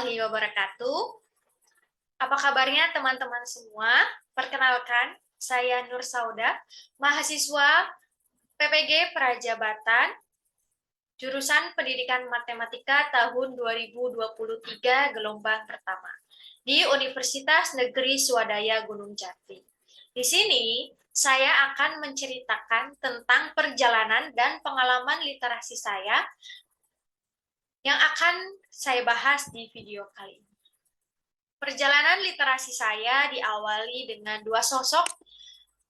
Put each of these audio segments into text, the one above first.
warahmatullahi wabarakatuh. Apa kabarnya teman-teman semua? Perkenalkan, saya Nur Sauda, mahasiswa PPG Prajabatan, jurusan Pendidikan Matematika tahun 2023 gelombang pertama di Universitas Negeri Swadaya Gunung Jati. Di sini saya akan menceritakan tentang perjalanan dan pengalaman literasi saya yang akan saya bahas di video kali ini. Perjalanan literasi saya diawali dengan dua sosok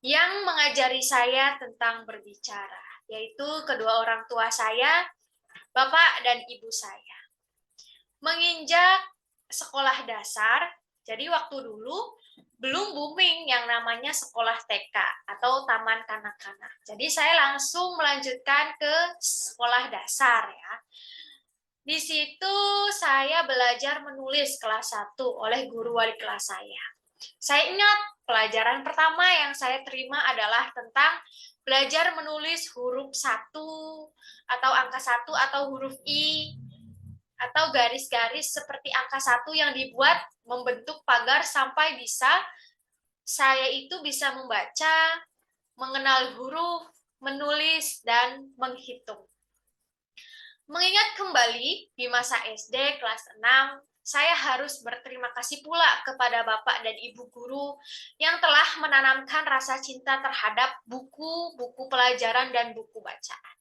yang mengajari saya tentang berbicara, yaitu kedua orang tua saya, bapak dan ibu saya. Menginjak sekolah dasar, jadi waktu dulu belum booming yang namanya sekolah TK atau taman kanak-kanak. Jadi saya langsung melanjutkan ke sekolah dasar ya. Di situ saya belajar menulis kelas 1 oleh guru wali kelas saya. Saya ingat pelajaran pertama yang saya terima adalah tentang belajar menulis huruf 1 atau angka 1 atau huruf I atau garis-garis seperti angka 1 yang dibuat membentuk pagar sampai bisa saya itu bisa membaca, mengenal huruf, menulis, dan menghitung. Mengingat kembali di masa SD kelas 6, saya harus berterima kasih pula kepada Bapak dan Ibu guru yang telah menanamkan rasa cinta terhadap buku-buku pelajaran dan buku bacaan.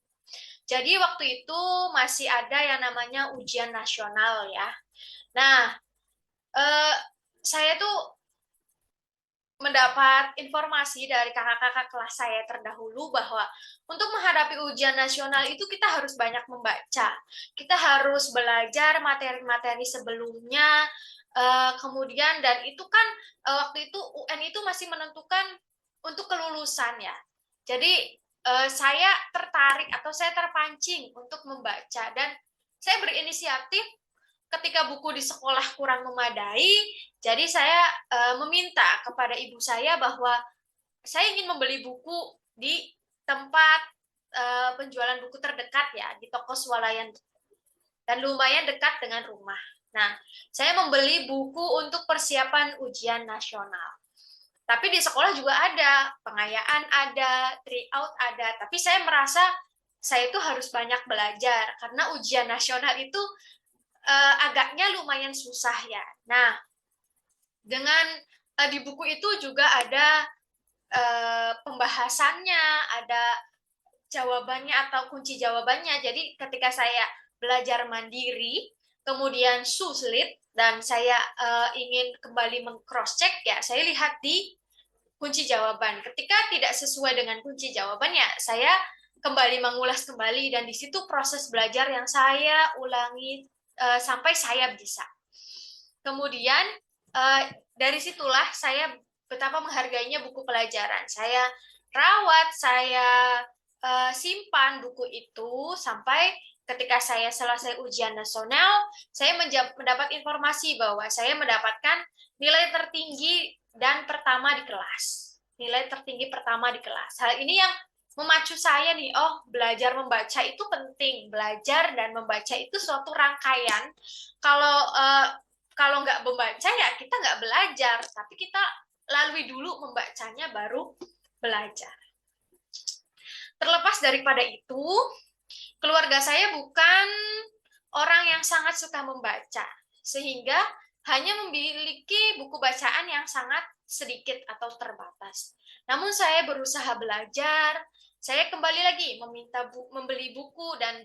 Jadi waktu itu masih ada yang namanya ujian nasional ya. Nah, saya tuh mendapat informasi dari kakak-kakak kelas saya terdahulu bahwa untuk menghadapi ujian nasional itu kita harus banyak membaca. Kita harus belajar materi-materi sebelumnya, kemudian dan itu kan waktu itu UN itu masih menentukan untuk kelulusan ya. Jadi saya tertarik atau saya terpancing untuk membaca dan saya berinisiatif ketika buku di sekolah kurang memadai, jadi saya meminta kepada ibu saya bahwa saya ingin membeli buku di tempat penjualan buku terdekat ya, di toko swalayan dan lumayan dekat dengan rumah. Nah, saya membeli buku untuk persiapan ujian nasional. Tapi di sekolah juga ada, pengayaan ada, tryout ada, tapi saya merasa saya itu harus banyak belajar karena ujian nasional itu agaknya lumayan susah ya. Nah, dengan di buku itu juga ada pembahasannya, ada jawabannya atau kunci jawabannya. Jadi ketika saya belajar mandiri, kemudian sulit dan saya ingin kembali meng-cross check ya, saya lihat di kunci jawaban. Ketika tidak sesuai dengan kunci jawabannya, saya kembali mengulas kembali dan di situ proses belajar yang saya ulangi sampai saya bisa. Kemudian dari situlah saya betapa menghargainya buku pelajaran. Saya rawat, saya simpan buku itu sampai ketika saya selesai ujian nasional, saya mendapat informasi bahwa saya mendapatkan nilai tertinggi dan pertama di kelas. Nilai tertinggi pertama di kelas. Hal ini yang memacu saya nih, oh belajar membaca itu penting. Belajar dan membaca itu suatu rangkaian. Kalau nggak membaca ya kita nggak belajar, tapi kita lalui dulu membacanya baru belajar. Terlepas daripada itu, keluarga saya bukan orang yang sangat suka membaca, sehingga hanya memiliki buku bacaan yang sangat sedikit atau terbatas. Namun saya berusaha belajar, saya kembali lagi membeli buku dan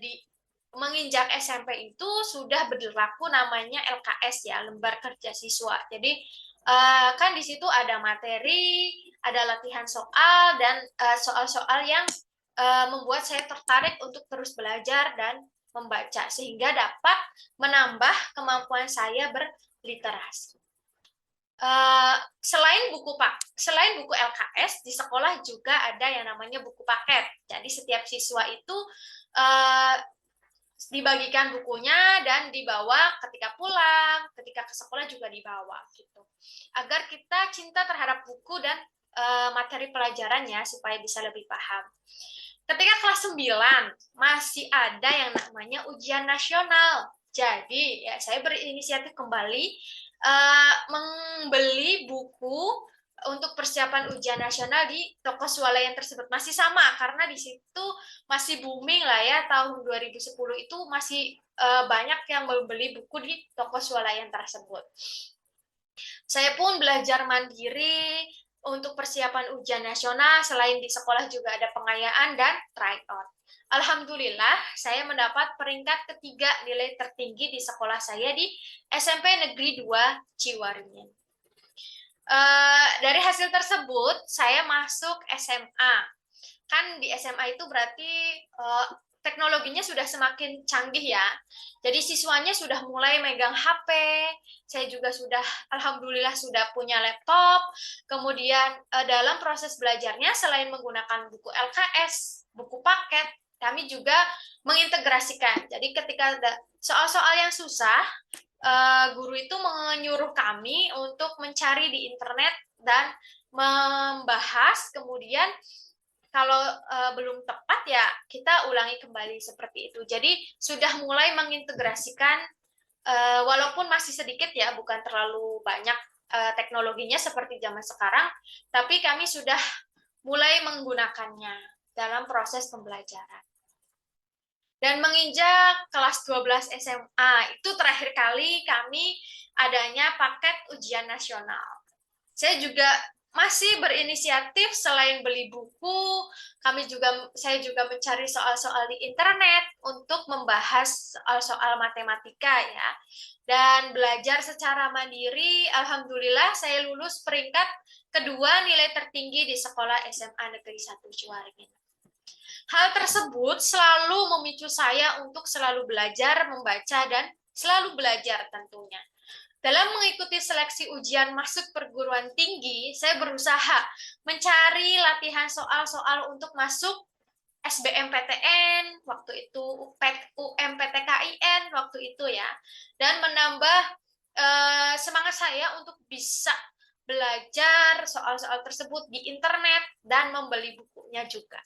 menginjak SMP itu sudah berlaku namanya LKS ya, lembar kerja siswa. Jadi kan di situ ada materi, ada latihan soal dan soal-soal yang membuat saya tertarik untuk terus belajar dan membaca sehingga dapat menambah kemampuan saya berliterasi. Selain buku LKS di sekolah juga ada yang namanya buku paket. Jadi setiap siswa itu dibagikan bukunya dan dibawa ketika pulang, ketika ke sekolah juga dibawa gitu. Agar kita cinta terhadap buku dan materi pelajarannya supaya bisa lebih paham. Ketika kelas 9 masih ada yang namanya ujian nasional. Jadi, ya saya berinisiatif kembali membeli buku untuk persiapan ujian nasional di toko swalayan tersebut. Masih sama, karena di situ masih booming lah ya, tahun 2010 itu masih banyak yang membeli buku di toko swalayan tersebut. Saya pun belajar mandiri untuk persiapan ujian nasional, selain di sekolah juga ada pengayaan dan tryout. Alhamdulillah, saya mendapat peringkat ketiga nilai tertinggi di sekolah saya di SMP Negeri 2 Ciwaringin. Dari hasil tersebut, saya masuk SMA. Kan di SMA itu berarti teknologinya sudah semakin canggih ya. Jadi siswanya sudah mulai megang HP, saya juga sudah, alhamdulillah sudah punya laptop. Kemudian dalam proses belajarnya, selain menggunakan buku LKS, buku paket, kami juga mengintegrasikan. Jadi ketika ada soal-soal yang susah, guru itu menyuruh kami untuk mencari di internet dan membahas, kemudian kalau belum tepat ya kita ulangi kembali seperti itu. Jadi sudah mulai mengintegrasikan, walaupun masih sedikit ya, bukan terlalu banyak teknologinya seperti zaman sekarang, tapi kami sudah mulai menggunakannya dalam proses pembelajaran. Dan menginjak kelas 12 SMA, itu terakhir kali kami adanya paket ujian nasional. Saya juga masih berinisiatif, selain beli buku, saya juga mencari soal-soal di internet untuk membahas soal-soal matematika ya. Dan belajar secara mandiri, alhamdulillah saya lulus peringkat kedua nilai tertinggi di sekolah SMA Negeri 1 Ciwaringin. Hal tersebut selalu memicu saya untuk selalu belajar, membaca, dan selalu belajar tentunya. Dalam mengikuti seleksi ujian masuk perguruan tinggi, saya berusaha mencari latihan soal-soal untuk masuk SBMPTN, waktu itu UMPTKIN, waktu itu ya, dan menambah semangat saya untuk bisa belajar soal-soal tersebut di internet dan membeli bukunya juga.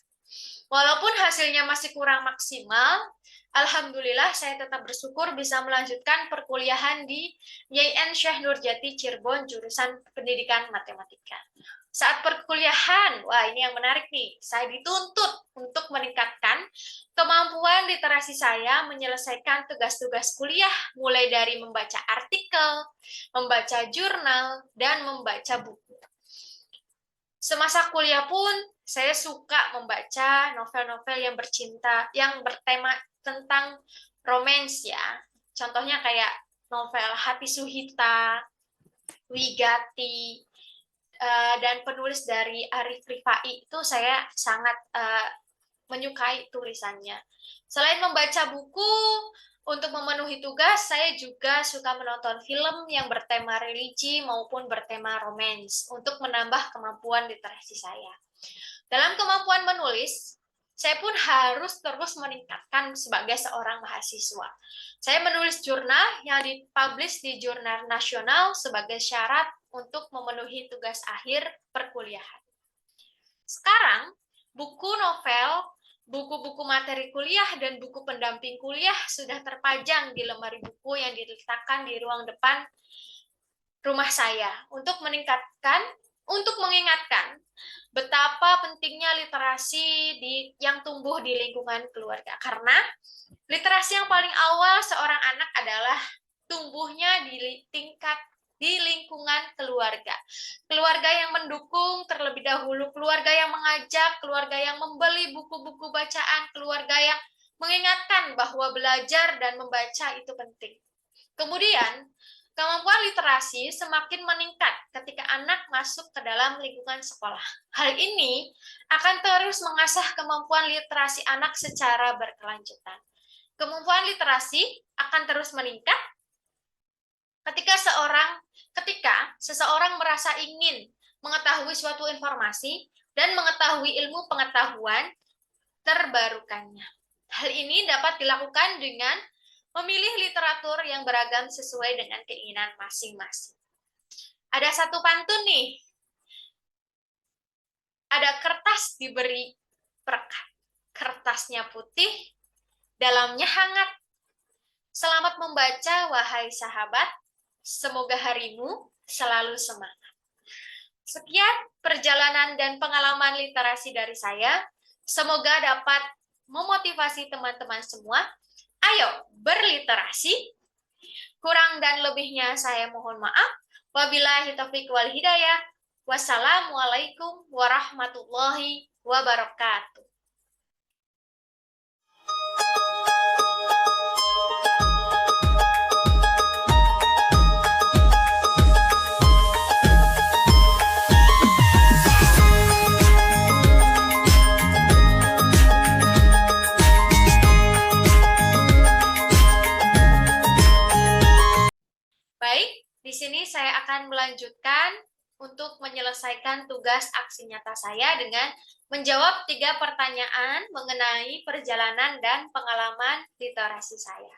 Walaupun hasilnya masih kurang maksimal, alhamdulillah saya tetap bersyukur bisa melanjutkan perkuliahan di YN Syekh Nurjati Cirebon jurusan Pendidikan Matematika. Saat perkuliahan, wah ini yang menarik nih, saya dituntut untuk meningkatkan kemampuan literasi saya menyelesaikan tugas-tugas kuliah, mulai dari membaca artikel, membaca jurnal, dan membaca buku. Semasa kuliah pun, saya suka membaca novel-novel yang bertema tentang romance ya. Contohnya kayak novel Hati Suhita, Wigati, dan penulis dari Arif Rifai itu saya sangat menyukai tulisannya. Selain membaca buku, untuk memenuhi tugas, saya juga suka menonton film yang bertema religi maupun bertema romance untuk menambah kemampuan literasi saya. Dalam kemampuan menulis, saya pun harus terus meningkatkan sebagai seorang mahasiswa. Saya menulis jurnal yang dipublish di jurnal nasional sebagai syarat untuk memenuhi tugas akhir perkuliahan. Sekarang, buku novel, buku-buku materi kuliah, dan buku pendamping kuliah sudah terpajang di lemari buku yang diletakkan di ruang depan rumah saya untuk mengingatkan betapa pentingnya literasi yang tumbuh di lingkungan keluarga. Karena literasi yang paling awal seorang anak adalah tumbuhnya di lingkungan keluarga. Keluarga yang mendukung terlebih dahulu, keluarga yang mengajak, keluarga yang membeli buku-buku bacaan, keluarga yang mengingatkan bahwa belajar dan membaca itu penting. Kemudian, kemampuan literasi semakin meningkat ketika anak masuk ke dalam lingkungan sekolah. Hal ini akan terus mengasah kemampuan literasi anak secara berkelanjutan. Kemampuan literasi akan terus meningkat ketika seseorang merasa ingin mengetahui suatu informasi dan mengetahui ilmu pengetahuan terbarukannya. Hal ini dapat dilakukan dengan memilih literatur yang beragam sesuai dengan keinginan masing-masing. Ada satu pantun nih. Ada kertas diberi perekat. Kertasnya putih, dalamnya hangat. Selamat membaca, wahai sahabat. Semoga harimu selalu semangat. Sekian perjalanan dan pengalaman literasi dari saya. Semoga dapat memotivasi teman-teman semua. Ayo berliterasi. Kurang dan lebihnya saya mohon maaf. Wabillahi taufiq wal hidayah. Wassalamualaikum warahmatullahi wabarakatuh. Baik, di sini saya akan melanjutkan untuk menyelesaikan tugas aksi nyata saya dengan menjawab 3 pertanyaan mengenai perjalanan dan pengalaman literasi saya.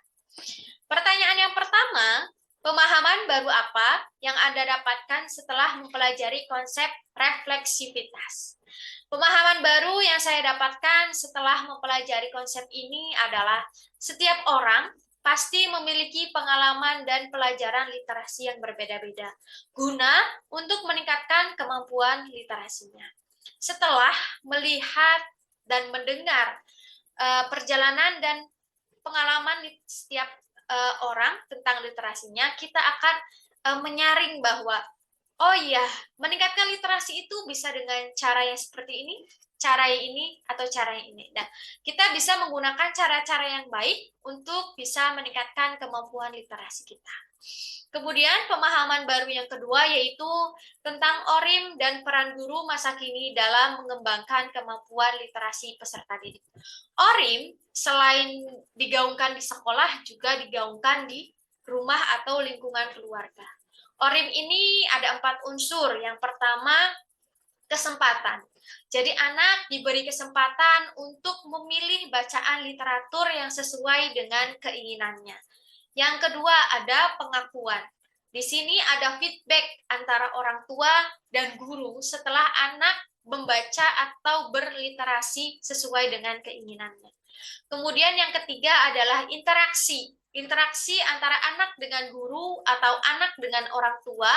Pertanyaan yang pertama, pemahaman baru apa yang Anda dapatkan setelah mempelajari konsep refleksivitas? Pemahaman baru yang saya dapatkan setelah mempelajari konsep ini adalah setiap orang pasti memiliki pengalaman dan pelajaran literasi yang berbeda-beda, guna untuk meningkatkan kemampuan literasinya. Setelah melihat dan mendengar perjalanan dan pengalaman setiap orang tentang literasinya, kita akan menyaring bahwa, oh iya, meningkatkan literasi itu bisa dengan cara yang seperti ini, cara yang ini, atau cara yang ini. Nah, kita bisa menggunakan cara-cara yang baik untuk bisa meningkatkan kemampuan literasi kita. Kemudian pemahaman baru yang kedua yaitu tentang ORIM dan peran guru masa kini dalam mengembangkan kemampuan literasi peserta didik. ORIM selain digaungkan di sekolah juga digaungkan di rumah atau lingkungan keluarga. ORIM ini ada 4 unsur. Yang pertama, kesempatan. Jadi anak diberi kesempatan untuk memilih bacaan literatur yang sesuai dengan keinginannya. Yang kedua, ada pengakuan. Di sini ada feedback antara orang tua dan guru setelah anak membaca atau berliterasi sesuai dengan keinginannya. Kemudian yang ketiga adalah interaksi. Interaksi antara anak dengan guru atau anak dengan orang tua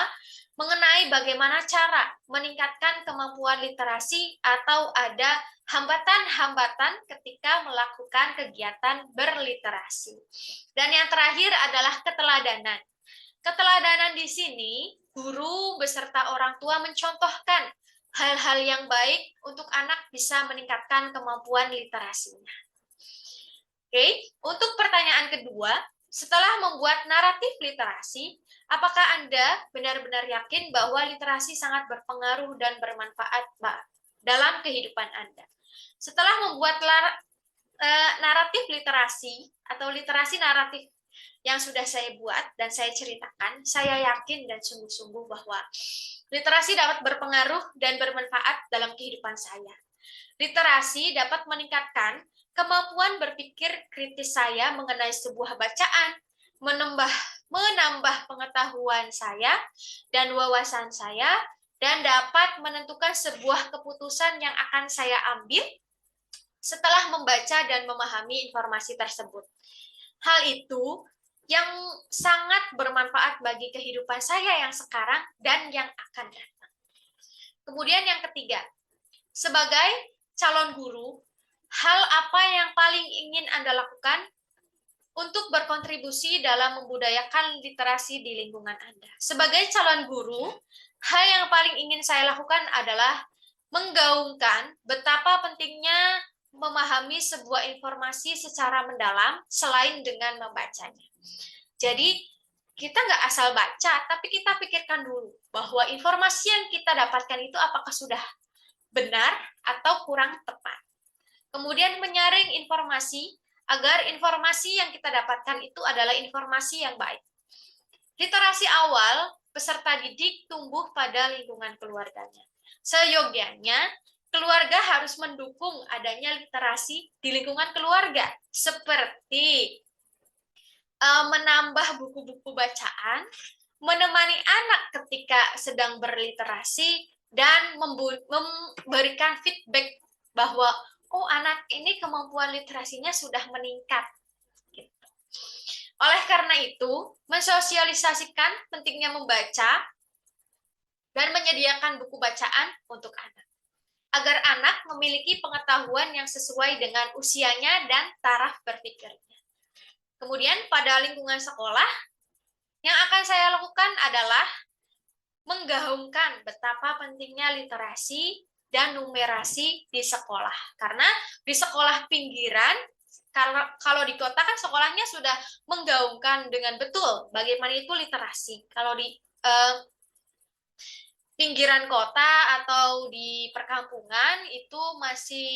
mengenai bagaimana cara meningkatkan kemampuan literasi atau ada hambatan-hambatan ketika melakukan kegiatan berliterasi. Dan yang terakhir adalah keteladanan. Keteladanan di sini, guru beserta orang tua mencontohkan hal-hal yang baik untuk anak bisa meningkatkan kemampuan literasinya. Oke, untuk pertanyaan kedua, setelah membuat naratif literasi, apakah Anda benar-benar yakin bahwa literasi sangat berpengaruh dan bermanfaat dalam kehidupan Anda? Setelah membuat naratif literasi atau literasi naratif yang sudah saya buat dan saya ceritakan, saya yakin dan sungguh-sungguh bahwa literasi dapat berpengaruh dan bermanfaat dalam kehidupan saya. Literasi dapat meningkatkan kemampuan berpikir kritis saya mengenai sebuah bacaan, menambah pengetahuan saya dan wawasan saya, dan dapat menentukan sebuah keputusan yang akan saya ambil setelah membaca dan memahami informasi tersebut. Hal itu yang sangat bermanfaat bagi kehidupan saya yang sekarang dan yang akan datang. Kemudian yang ketiga, sebagai calon guru, hal apa yang paling ingin Anda lakukan untuk berkontribusi dalam membudayakan literasi di lingkungan Anda? Sebagai calon guru, hal yang paling ingin saya lakukan adalah menggaungkan betapa pentingnya memahami sebuah informasi secara mendalam selain dengan membacanya. Jadi, kita nggak asal baca, tapi kita pikirkan dulu bahwa informasi yang kita dapatkan itu apakah sudah benar atau kurang tepat. Kemudian menyaring informasi agar informasi yang kita dapatkan itu adalah informasi yang baik. Literasi awal peserta didik tumbuh pada lingkungan keluarganya. Seyogyanya, keluarga harus mendukung adanya literasi di lingkungan keluarga, seperti menambah buku-buku bacaan, menemani anak ketika sedang berliterasi, dan memberikan feedback bahwa oh anak ini kemampuan literasinya sudah meningkat. Gitu. Oleh karena itu, mensosialisasikan pentingnya membaca dan menyediakan buku bacaan untuk anak, agar anak memiliki pengetahuan yang sesuai dengan usianya dan taraf berpikirnya. Kemudian pada lingkungan sekolah, yang akan saya lakukan adalah menggaungkan betapa pentingnya literasi dan numerasi di sekolah. Karena di sekolah pinggiran, kalau di kota kan sekolahnya sudah menggaungkan dengan betul bagaimana itu literasi. Kalau di pinggiran kota atau di perkampungan itu masih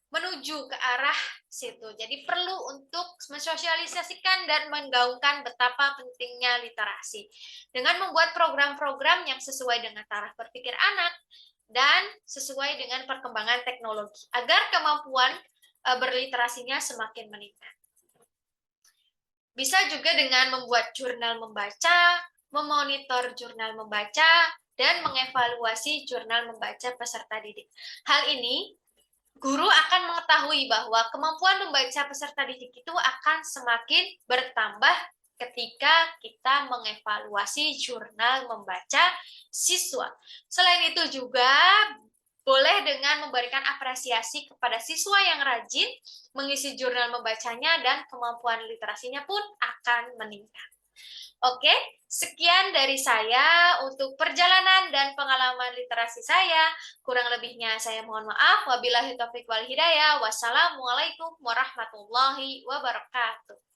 menuju ke arah situ. Jadi perlu untuk mensosialisasikan dan menggaungkan betapa pentingnya literasi dengan membuat program-program yang sesuai dengan taraf berpikir anak dan sesuai dengan perkembangan teknologi agar kemampuan berliterasinya semakin meningkat. Bisa juga dengan membuat jurnal membaca, memonitor jurnal membaca, dan mengevaluasi jurnal membaca peserta didik. Hal ini, guru akan mengetahui bahwa kemampuan membaca peserta didik itu akan semakin bertambah ketika kita mengevaluasi jurnal membaca siswa. Selain itu juga boleh dengan memberikan apresiasi kepada siswa yang rajin mengisi jurnal membacanya dan kemampuan literasinya pun akan meningkat. Oke, sekian dari saya untuk perjalanan dan pengalaman literasi saya. Kurang lebihnya saya mohon maaf. Wabillahi taufiq wal hidayah. Wassalamualaikum warahmatullahi wabarakatuh.